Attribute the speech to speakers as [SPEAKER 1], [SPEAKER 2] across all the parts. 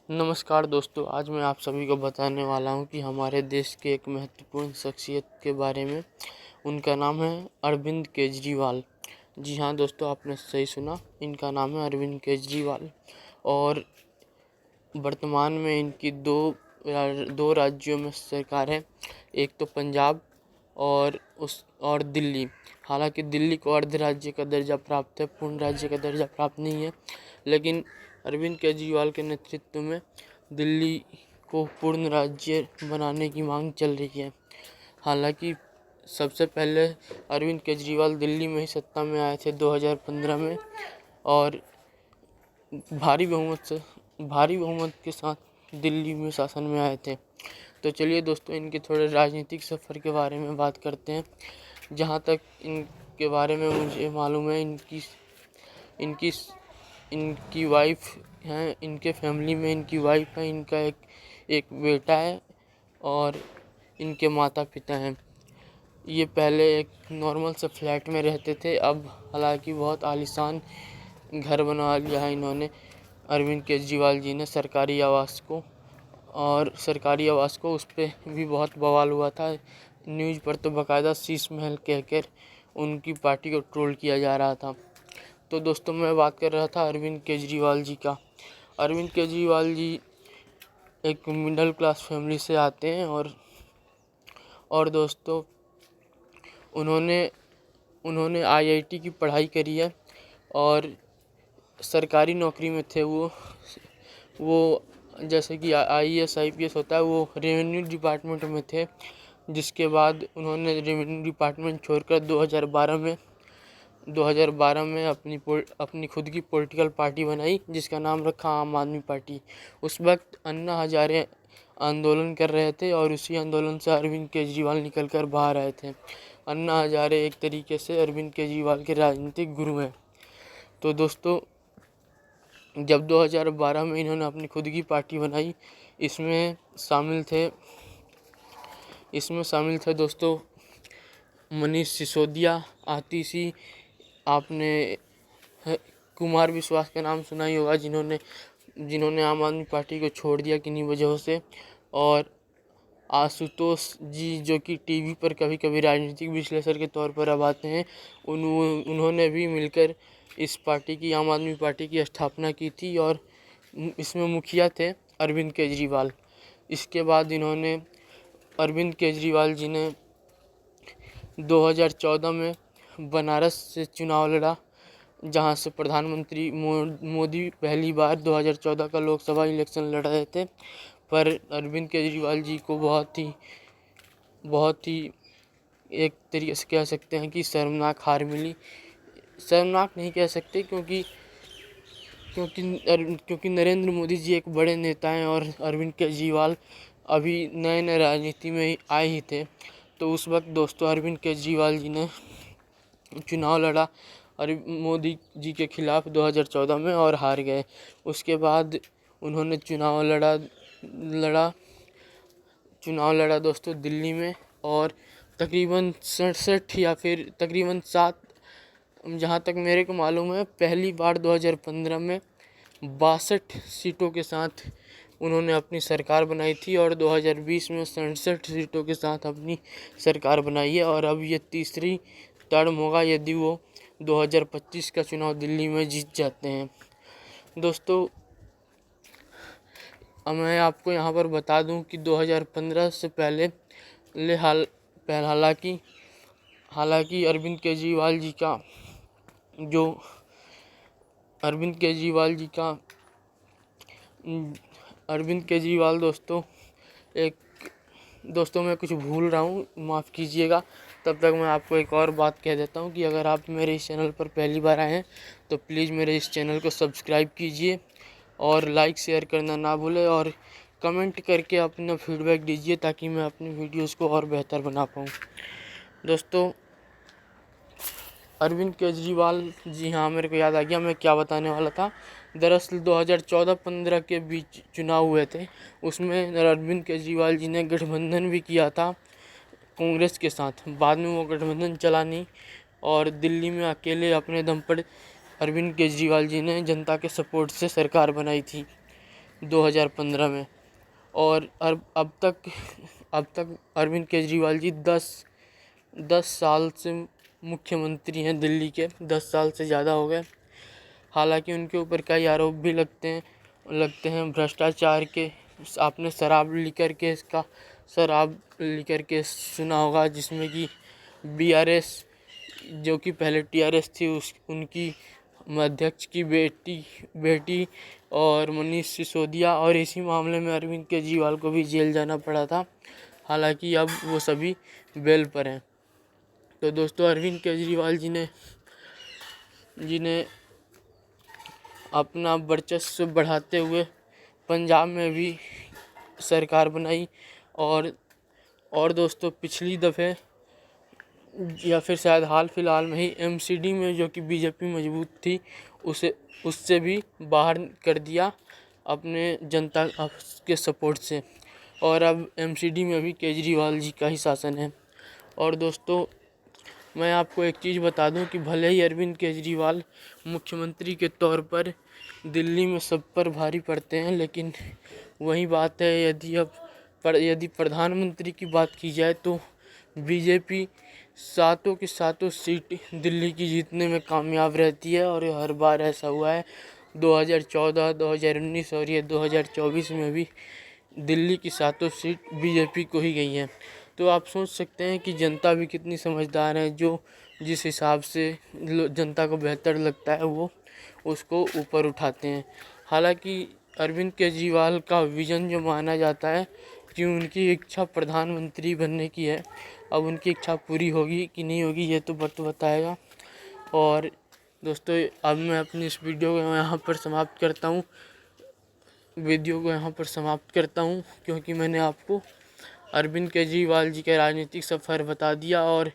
[SPEAKER 1] नमस्कार दोस्तों, आज मैं आप सभी को बताने वाला हूं कि हमारे देश के एक महत्वपूर्ण शख्सियत के बारे में। उनका नाम है अरविंद केजरीवाल। जी हाँ दोस्तों, आपने सही सुना, इनका नाम है अरविंद केजरीवाल। और वर्तमान में इनकी दो राज्यों में सरकार है। एक तो पंजाब और दिल्ली। हालांकि दिल्ली को अर्ध राज्य का दर्जा प्राप्त है, पूर्ण राज्य का दर्जा प्राप्त नहीं है, लेकिन अरविंद केजरीवाल के नेतृत्व में दिल्ली को पूर्ण राज्य बनाने की मांग चल रही है। हालांकि सबसे पहले अरविंद केजरीवाल दिल्ली में ही सत्ता में आए थे 2015 में, और भारी बहुमत के साथ दिल्ली में शासन में आए थे। तो चलिए दोस्तों, इनके थोड़े राजनीतिक सफ़र के बारे में बात करते हैं। जहाँ तक इनके बारे में मुझे मालूम है, इनकी इनकी वाइफ हैं, इनके फैमिली में इनकी वाइफ है, इनका एक बेटा है और इनके माता पिता हैं। ये पहले एक नॉर्मल से फ्लैट में रहते थे, अब हालांकि बहुत आलीशान घर बनवा लिया है इन्होंने, अरविंद केजरीवाल जी ने, सरकारी आवास को। उस पर भी बहुत बवाल हुआ था। न्यूज़ पर तो बाकायदा शीश महल कहकर उनकी पार्टी को ट्रोल किया जा रहा था। तो दोस्तों, मैं बात कर रहा था अरविंद केजरीवाल जी का। अरविंद केजरीवाल जी एक मिडिल क्लास फैमिली से आते हैं, और दोस्तों उन्होंने आईआईटी की पढ़ाई करी है और सरकारी नौकरी में थे वो जैसे कि आईएएस आईपीएस होता है, वो रेवेन्यू डिपार्टमेंट में थे। जिसके बाद उन्होंने रेवेन्यू डिपार्टमेंट छोड़कर 2012 में अपनी खुद की पॉलिटिकल पार्टी बनाई, जिसका नाम रखा आम आदमी पार्टी। उस वक्त अन्ना हजारे आंदोलन कर रहे थे और उसी आंदोलन से अरविंद केजरीवाल निकल कर बाहर आए थे। अन्ना हजारे एक तरीके से अरविंद केजरीवाल के राजनीतिक गुरु हैं। तो दोस्तों, जब 2012 में इन्होंने अपनी खुद की पार्टी बनाई, इसमें शामिल थे दोस्तों मनीष सिसोदिया, आतिशी, आपने कुमार विश्वास का नाम सुना ही होगा, जिन्होंने आम आदमी पार्टी को छोड़ दिया किन्हीं वजहों से, और आशुतोष जी, जो कि टीवी पर कभी कभी राजनीतिक विश्लेषक के तौर पर अब आते हैं, उन्होंने भी मिलकर इस पार्टी की, आम आदमी पार्टी की स्थापना की थी, और इसमें मुखिया थे अरविंद केजरीवाल। इसके बाद अरविंद केजरीवाल जी ने 2014 में बनारस से चुनाव लड़ा, जहां से प्रधानमंत्री मोदी पहली बार 2014 का लोकसभा इलेक्शन लड़ रहे थे। पर अरविंद केजरीवाल जी को बहुत ही एक तरीके से कह सकते हैं कि शर्मनाक हार मिली। शर्मनाक नहीं कह सकते, क्योंकि नरेंद्र मोदी जी एक बड़े नेता हैं और अरविंद केजरीवाल अभी नए नए राजनीति में आए ही थे। तो उस वक्त दोस्तों अरविंद केजरीवाल जी ने चुनाव लड़ा मोदी जी के खिलाफ 2014 में और हार गए। उसके बाद उन्होंने चुनाव लड़ा दोस्तों दिल्ली में, और तकरीबन 67 या फिर तकरीबन 7, जहाँ तक मेरे को मालूम है, पहली बार 2015 में 62 सीटों के साथ उन्होंने अपनी सरकार बनाई थी, और 2020 में 67 सीटों के साथ अपनी सरकार बनाई है। और अब ये तीसरी टर्म होगा यदि वो 2025 का चुनाव दिल्ली में जीत जाते हैं। दोस्तों, अब मैं आपको यहाँ पर बता दूं कि 2015 से पहले हालांकि अरविंद केजरीवाल दोस्तों मैं कुछ भूल रहा हूँ, माफ़ कीजिएगा। तब तक मैं आपको एक और बात कह देता हूँ कि अगर आप मेरे इस चैनल पर पहली बार आए हैं तो प्लीज़ मेरे इस चैनल को सब्सक्राइब कीजिए, और लाइक शेयर करना ना भूलें, और कमेंट करके अपना फीडबैक दीजिए ताकि मैं अपनी वीडियोस को और बेहतर बना पाऊँ। दोस्तों, अरविंद केजरीवाल, जी हाँ, मेरे को याद आ गया मैं क्या बताने वाला था। दरअसल 2014-15 के बीच चुनाव हुए थे, उसमें अरविंद केजरीवाल जी ने गठबंधन भी किया था कांग्रेस के साथ। बाद में वो गठबंधन चला नहीं, और दिल्ली में अकेले अपने दम पर अरविंद केजरीवाल जी ने जनता के सपोर्ट से सरकार बनाई थी। 2015 में। और अब तक अरविंद केजरीवाल जी 10 साल से मुख्यमंत्री हैं दिल्ली के। 10 साल से ज़्यादा हो गए। हालांकि उनके ऊपर कई आरोप भी लगते हैं भ्रष्टाचार के। आपने शराब लीकर केस सुना होगा, जिसमें कि बीआरएस, जो कि पहले टीआरएस थी, उनकी अध्यक्ष की बेटी और मनीष सिसोदिया, और इसी मामले में अरविंद केजरीवाल को भी जेल जाना पड़ा था। हालांकि अब वो सभी बेल पर हैं। तो दोस्तों, अरविंद केजरीवाल जी ने अपना वर्चस्व बढ़ाते हुए पंजाब में भी सरकार बनाई। और दोस्तों, पिछली दफ़े या फिर शायद हाल फिलहाल में ही एमसीडी में, जो कि बीजेपी मजबूत थी, उससे भी बाहर कर दिया अपने जनता के सपोर्ट से। और अब एमसीडी में भी केजरीवाल जी का ही शासन है। और दोस्तों, मैं आपको एक चीज़ बता दूं कि भले ही अरविंद केजरीवाल मुख्यमंत्री के तौर पर दिल्ली में सब पर भारी पड़ते हैं, लेकिन वही बात है, यदि प्रधानमंत्री की बात की जाए तो बीजेपी सातों की सातों सीट दिल्ली की जीतने में कामयाब रहती है। और हर बार ऐसा हुआ है। 2014, 2019 और ये 2024 में भी दिल्ली की सातों सीट बीजेपी को ही गई हैं। तो आप सोच सकते हैं कि जनता भी कितनी समझदार है, जो जिस हिसाब से जनता को बेहतर लगता है वो उसको ऊपर उठाते हैं। हालांकि अरविंद केजरीवाल का विज़न जो माना जाता है कि उनकी इच्छा प्रधानमंत्री बनने की है, अब उनकी इच्छा पूरी होगी कि नहीं होगी ये तो वक्त बताएगा। और दोस्तों, अब मैं अपनी इस वीडियो को यहाँ पर समाप्त करता हूँ, क्योंकि मैंने आपको अरविंद केजरीवाल जी का राजनीतिक सफ़र बता दिया। और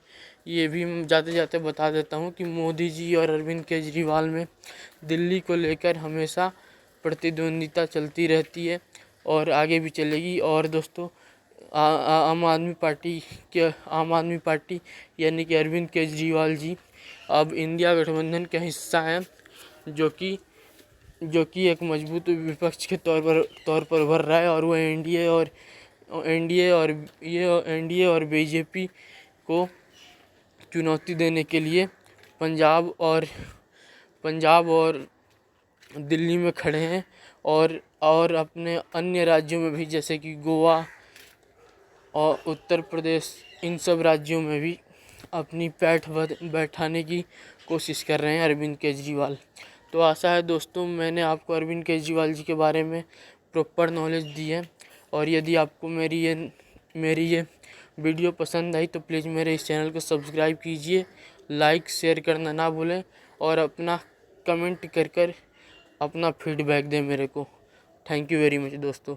[SPEAKER 1] ये भी जाते जाते बता देता हूँ कि मोदी जी और अरविंद केजरीवाल में दिल्ली को लेकर हमेशा प्रतिद्वंदिता चलती रहती है और आगे भी चलेगी। और दोस्तों, आम आदमी पार्टी यानी कि अरविंद केजरीवाल जी अब इंडिया गठबंधन का हिस्सा हैं, जो कि एक मजबूत विपक्ष के तौर पर उभर रहा है। और वो एनडीए और बीजेपी को चुनौती देने के लिए पंजाब और दिल्ली में खड़े हैं। और अपने अन्य राज्यों में भी, जैसे कि गोवा और उत्तर प्रदेश, इन सब राज्यों में भी अपनी पैठ बैठाने की कोशिश कर रहे हैं अरविंद केजरीवाल। तो आशा है दोस्तों, मैंने आपको अरविंद केजरीवाल जी के बारे में प्रॉपर नॉलेज दी है। और यदि आपको मेरी ये वीडियो पसंद आई तो प्लीज़ मेरे इस चैनल को सब्सक्राइब कीजिए, लाइक शेयर करना ना भूलें, और अपना कमेंट कर अपना फीडबैक दें मेरे को। थैंक यू वेरी मच दोस्तों।